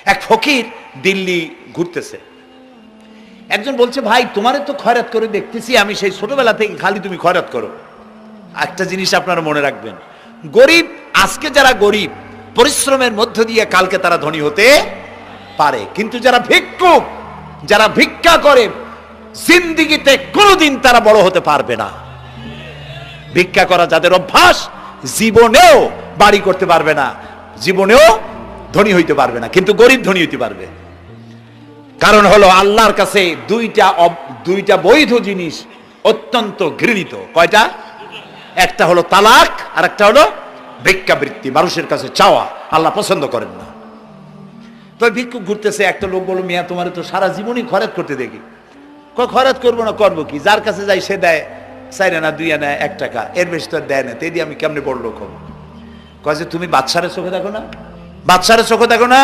এক ফকির দিল্লি ঘুরতেছে, একজন বলছে, ভাই তোমারে তো খয়রাত করে দেখতেছি আমি সেই ছোটবেলা থেকে, খালি তুমি খয়রাত করো। একটা জিনিস আপনারা মনে রাখবেন, গরিব, আজকে যারা গরিব পরিশ্রমের মধ্য দিয়ে কালকে তারা ধনী হতে পারে, কিন্তু যারা ভিক্ষুক, যারা ভিক্ষা করে, জিন্দেগিতে কোনোদিন তারা বড় হতে পারবে না। ভিক্ষা করা যাদের অভ্যাস, জীবনেও বাড়ি করতে পারবে না, জীবনেও ধনী হইতে পারবে না, কিন্তু গরিব ধনী হইতে পারবে। কারণ হলো আল্লাহর কাছে দুইটা বৈধ জিনিস অত্যন্ত ঘৃণিত। কয়টা? একটা হলো তালাক, আর একটা হলো ভিক্ষাবৃত্তি, মানুষের কাছে চাওয়া। আল্লাহ পছন্দ করেন না। তো ভিক্ষুক ঘুরতেছে, একটা লোক বলল, মিয়া তোমার তো সারা জীবনই খয়রাত করতে দেখি। খয়রাত করবো না, করবো কি? যার কাছে যাই সে দেয় 4 আনা 2 আনা 1 টাকা, এর বেশি তো দেয় না, তে দিয়ে আমি কেমনে বড় লোক হবো? কয় যে তুমি বাদশারে চোখে দেখো না, বাদশারে চোখে দেখো না,